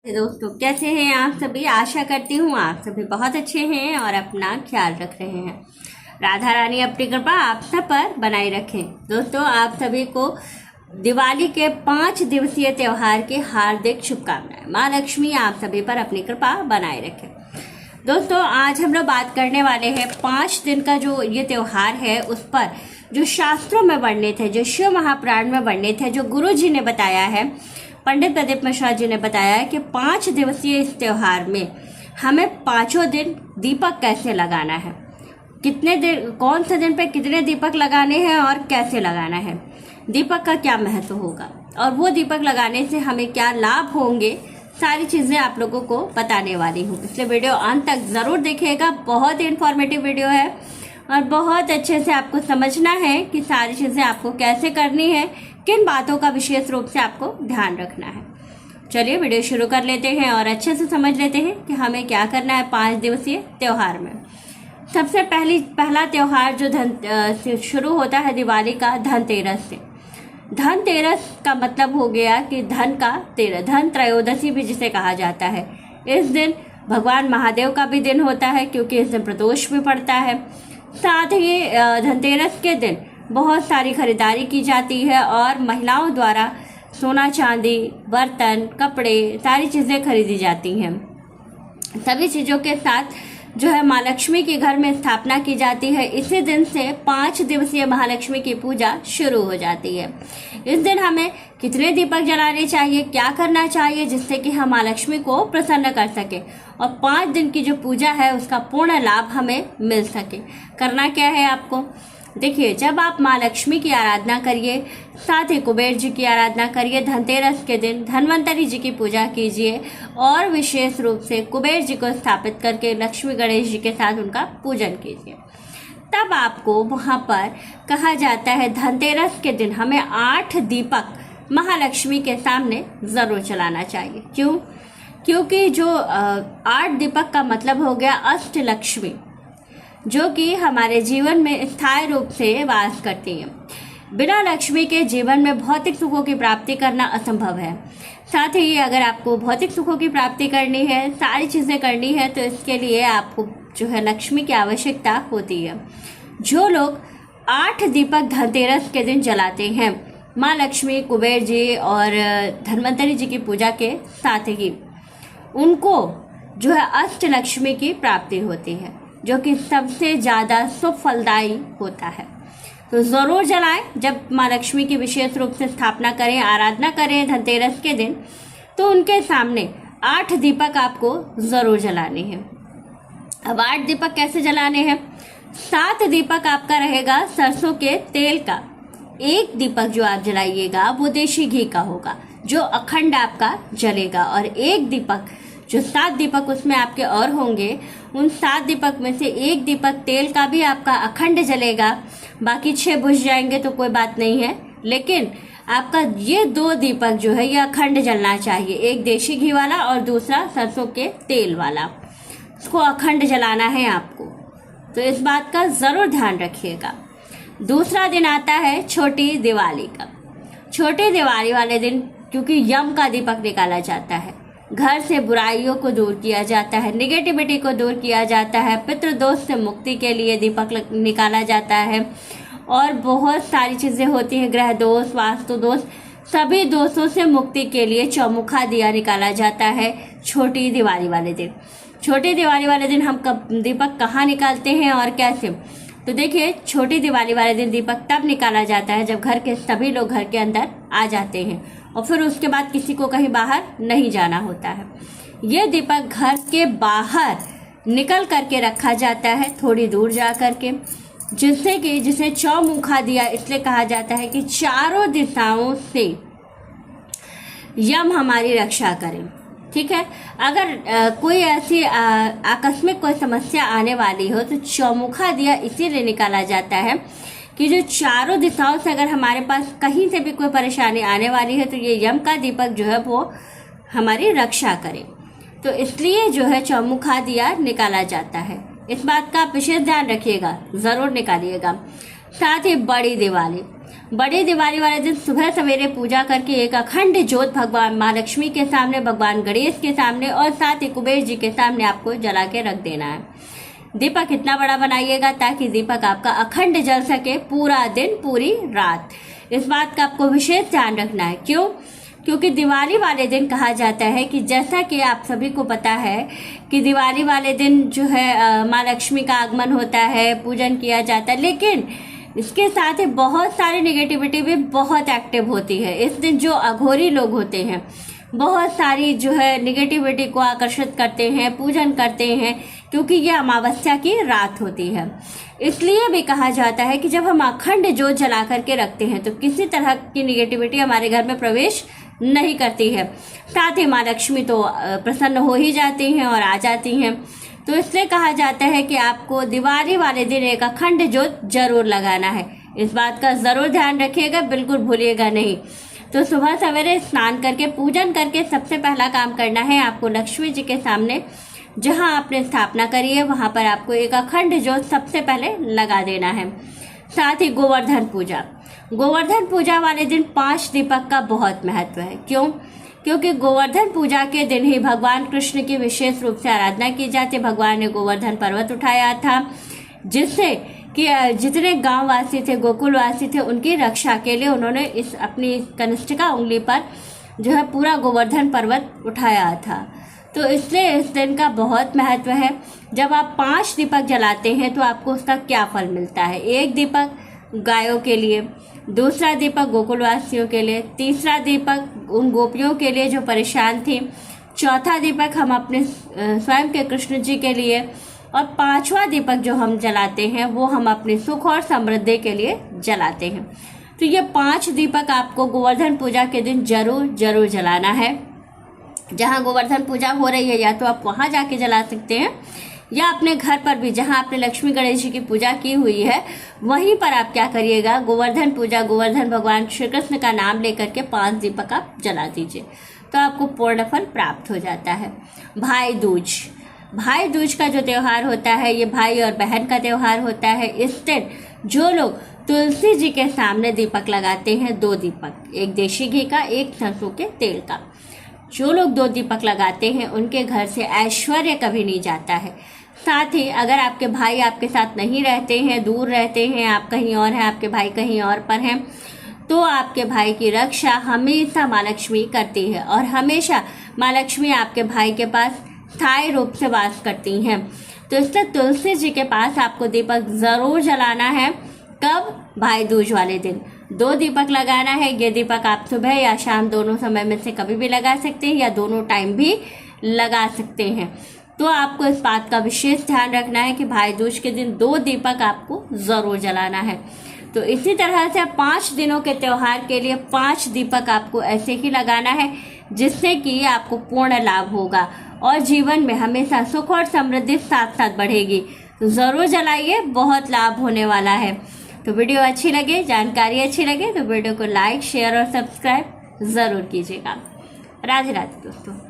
दोस्तों, कैसे हैं आप सभी। आशा करती हूँ आप सभी बहुत अच्छे हैं और अपना ख्याल रख रहे हैं। राधा रानी अपनी कृपा आप सब पर बनाए रखें। दोस्तों, आप सभी को दिवाली के 5 दिवसीय त्योहार की हार्दिक शुभकामनाएं। माँ लक्ष्मी आप सभी पर अपनी कृपा बनाए रखें। दोस्तों, आज हम लोग बात करने वाले हैं 5 दिन का जो ये त्योहार है उस पर जो शास्त्रों में वर्णित है, जो शिव महापुराण में वर्णित है, जो गुरु जी ने बताया है, पंडित प्रदीप मिश्रा जी ने बताया है कि 5 दिवसीय इस त्योहार में हमें 5 दिन दीपक कैसे लगाना है, कितने दिन, कौन से दिन पे कितने दीपक लगाने हैं और कैसे लगाना है, दीपक का क्या महत्व होगा और वो दीपक लगाने से हमें क्या लाभ होंगे, सारी चीज़ें आप लोगों को बताने वाली हूँ। इसलिए वीडियो अंत तक ज़रूर देखिएगा। बहुत ही इन्फॉर्मेटिव वीडियो है और बहुत अच्छे से आपको समझना है कि सारी चीज़ें आपको कैसे करनी है, किन बातों का विशेष रूप से आपको ध्यान रखना है। चलिए वीडियो शुरू कर लेते हैं और अच्छे से समझ लेते हैं कि हमें क्या करना है 5 दिवसीय त्योहार में। सबसे पहला त्योहार जो से शुरू होता है दिवाली का, धनतेरस से। धनतेरस का मतलब हो गया कि धन का तेरस, धन त्रयोदशी भी जिसे कहा जाता है। इस दिन भगवान महादेव का भी दिन होता है क्योंकि इस दिन प्रदोष भी पड़ता है। साथ ही धनतेरस के दिन बहुत सारी खरीदारी की जाती है और महिलाओं द्वारा सोना चांदी, बर्तन, कपड़े, सारी चीज़ें खरीदी जाती हैं। सभी चीज़ों के साथ जो है माँ लक्ष्मी के घर में स्थापना की जाती है। इसी दिन से 5 दिवसीय महालक्ष्मी की पूजा शुरू हो जाती है। इस दिन हमें कितने दीपक जलाने चाहिए, क्या करना चाहिए जिससे कि हम माँ लक्ष्मी को प्रसन्न कर सके और 5 दिन की जो पूजा है उसका पूर्ण लाभ हमें मिल सके। करना क्या है आपको, देखिए, जब आप माँ लक्ष्मी की आराधना करिए, साथ ही कुबेर जी की आराधना करिए। धनतेरस के दिन धन्वंतरी जी की पूजा कीजिए और विशेष रूप से कुबेर जी को स्थापित करके लक्ष्मी गणेश जी के साथ उनका पूजन कीजिए। तब आपको वहाँ पर कहा जाता है धनतेरस के दिन हमें 8 दीपक महालक्ष्मी के सामने ज़रूर जलाना चाहिए। क्यों? क्योंकि जो 8 दीपक का मतलब हो गया अष्टलक्ष्मी, जो कि हमारे जीवन में स्थायी रूप से वास करती हैं। बिना लक्ष्मी के जीवन में भौतिक सुखों की प्राप्ति करना असंभव है। साथ ही अगर आपको भौतिक सुखों की प्राप्ति करनी है, सारी चीज़ें करनी है, तो इसके लिए आपको जो है लक्ष्मी की आवश्यकता होती है। जो लोग 8 दीपक धनतेरस के दिन जलाते हैं, माँ लक्ष्मी, कुबेर जी और धन्वंतरी जी की पूजा के साथ ही उनको जो है अष्टलक्ष्मी की प्राप्ति होती है, जो कि सबसे ज़्यादा शुभ फलदायी होता है। तो ज़रूर जलाएं। जब माँ लक्ष्मी की विशेष रूप से स्थापना करें, आराधना करें धनतेरस के दिन, तो उनके सामने 8 दीपक आपको ज़रूर जलाने हैं। अब 8 दीपक कैसे जलाने हैं? 7 दीपक आपका रहेगा सरसों के तेल का। 1 दीपक जो आप जलाइएगा वो देशी घी का होगा, जो अखंड आपका जलेगा। और 1 दीपक, जो 7 दीपक उसमें आपके और होंगे, उन 7 दीपक में से 1 दीपक तेल का भी आपका अखंड जलेगा। बाकी 6 बुझ जाएंगे तो कोई बात नहीं है, लेकिन आपका ये 2 दीपक जो है ये अखंड जलना चाहिए। एक देशी घी वाला और दूसरा सरसों के तेल वाला, इसको अखंड जलाना है आपको। तो इस बात का ज़रूर ध्यान रखिएगा। दूसरा दिन आता है छोटी दिवाली का। छोटी दिवाली वाले दिन क्योंकि यम का दीपक निकाला जाता है, घर से बुराइयों को दूर किया जाता है, निगेटिविटी को दूर किया जाता है, पितृदोष से मुक्ति के लिए दीपक निकाला जाता है और बहुत सारी चीज़ें होती हैं, ग्रह दोष, वास्तु दोष, सभी दोषों से मुक्ति के लिए चौमुखा दिया निकाला जाता है छोटी दिवाली वाले दिन। छोटी दिवाली वाले दिन हम दीपक कहाँ निकालते हैं और कैसे? तो देखिए, छोटी दिवाली वाले दिन दीपक तब निकाला जाता है जब घर के सभी लोग घर के अंदर आ जाते हैं और फिर उसके बाद किसी को कहीं बाहर नहीं जाना होता है। ये दीपक घर के बाहर निकल करके रखा जाता है, थोड़ी दूर जा करके, जिससे कि जिसे चौमुखा दिया इसलिए कहा जाता है कि चारों दिशाओं से यम हमारी रक्षा करें। ठीक है, अगर कोई ऐसी आकस्मिक कोई समस्या आने वाली हो तो चौमुखा दिया इसीलिए निकाला जाता है कि जो चारों दिशाओं से अगर हमारे पास कहीं से भी कोई परेशानी आने वाली है तो ये यम का दीपक जो है वो हमारी रक्षा करे। तो इसलिए जो है चौमुखा दिया निकाला जाता है। इस बात का विशेष ध्यान रखिएगा, ज़रूर निकालिएगा। साथ ही बड़ी दिवाली, बड़ी दिवाली वाले दिन सुबह सवेरे पूजा करके एक अखंड ज्योत भगवान माँ लक्ष्मी के सामने, भगवान गणेश के सामने और साथ ही कुबेर जी के सामने आपको जला के रख देना है। दीपक इतना बड़ा बनाइएगा ताकि दीपक आपका अखंड जल सके पूरा दिन पूरी रात। इस बात का आपको विशेष ध्यान रखना है। क्यों? क्योंकि दिवाली वाले दिन कहा जाता है कि जैसा कि आप सभी को पता है कि दिवाली वाले दिन जो है माँ लक्ष्मी का आगमन होता है, पूजन किया जाता है, लेकिन इसके साथ ही बहुत सारी नेगेटिविटी भी बहुत एक्टिव होती है। इस दिन जो अघोरी लोग होते हैं बहुत सारी जो है नेगेटिविटी को आकर्षित करते हैं, पूजन करते हैं, क्योंकि ये अमावस्या की रात होती है। इसलिए भी कहा जाता है कि जब हम अखंड ज्योत जला करके रखते हैं तो किसी तरह की नेगेटिविटी हमारे घर में प्रवेश नहीं करती है। साथ ही माँ लक्ष्मी तो प्रसन्न हो ही जाती हैं और आ जाती हैं। तो इसलिए कहा जाता है कि आपको दिवाली वाले दिन एक अखंड ज्योत जरूर लगाना है। इस बात का जरूर ध्यान रखिएगा, बिल्कुल भूलिएगा नहीं। तो सुबह सवेरे स्नान करके पूजन करके सबसे पहला काम करना है आपको लक्ष्मी जी के सामने जहां आपने स्थापना करी है वहां पर आपको एक अखंड ज्योत सबसे पहले लगा देना है। साथ ही गोवर्धन पूजा, गोवर्धन पूजा वाले दिन 5 दीपक का बहुत महत्व है। क्यों? क्योंकि गोवर्धन पूजा के दिन ही भगवान कृष्ण की विशेष रूप से आराधना की जाती। भगवान ने गोवर्धन पर्वत उठाया था जिससे कि जितने गांव वासी थे, गोकुल वासी थे, उनकी रक्षा के लिए उन्होंने इस अपनी कनिष्ठिका उंगली पर जो है पूरा गोवर्धन पर्वत उठाया था। तो इसलिए इस दिन का बहुत महत्व है। जब आप 5 दीपक जलाते हैं तो आपको उसका क्या फल मिलता है? एक दीपक गायों के लिए, दूसरा दीपक गोकुलवासियों के लिए, तीसरा दीपक उन गोपियों के लिए जो परेशान थी, चौथा दीपक हम अपने स्वयं के कृष्ण जी के लिए, और 5वां दीपक जो हम जलाते हैं वो हम अपने सुख और समृद्धि के लिए जलाते हैं। तो ये 5 दीपक आपको गोवर्धन पूजा के दिन जरूर जलाना है। जहाँ गोवर्धन पूजा हो रही है या तो आप वहाँ जाके जला सकते हैं या अपने घर पर भी जहाँ आपने लक्ष्मी गणेश जी की पूजा की हुई है वहीं पर आप क्या करिएगा, गोवर्धन पूजा, गोवर्धन भगवान श्री कृष्ण का नाम लेकर के 5 दीपक आप जला दीजिए तो आपको पूर्ण फल प्राप्त हो जाता है। भाई दूज, भाई दूज का जो त्योहार होता है ये भाई और बहन का त्योहार होता है। इस दिन जो लोग तुलसी जी के सामने दीपक लगाते हैं, 2 दीपक, एक देशी घी का, एक सरसों के तेल का, जो लोग 2 दीपक लगाते हैं उनके घर से ऐश्वर्य कभी नहीं जाता है। साथ ही अगर आपके भाई आपके साथ नहीं रहते हैं, दूर रहते हैं, आप कहीं और हैं, आपके भाई कहीं और पर हैं, तो आपके भाई की रक्षा हमेशा माँ लक्ष्मी करती है और हमेशा माँ लक्ष्मी आपके भाई के पास स्थायी रूप से वास करती हैं। तो इसलिए तुलसी जी के पास आपको दीपक जरूर जलाना है। कब? भाई दूज वाले दिन 2 दीपक लगाना है। ये दीपक आप सुबह या शाम दोनों समय में से कभी भी लगा सकते हैं या दोनों टाइम भी लगा सकते हैं। तो आपको इस बात का विशेष ध्यान रखना है कि भाई दूज के दिन 2 दीपक आपको जरूर जलाना है। तो इसी तरह से 5 दिनों के त्योहार के लिए 5 दीपक आपको ऐसे ही लगाना है जिससे कि आपको पूर्ण लाभ होगा और जीवन में हमेशा सुख और समृद्धि साथ साथ बढ़ेगी। तो जरूर जलाइए, बहुत लाभ होने वाला है। तो वीडियो अच्छी लगे, जानकारी अच्छी लगे तो वीडियो को लाइक, शेयर और सब्सक्राइब जरूर कीजिएगा। राधे राधे दोस्तों।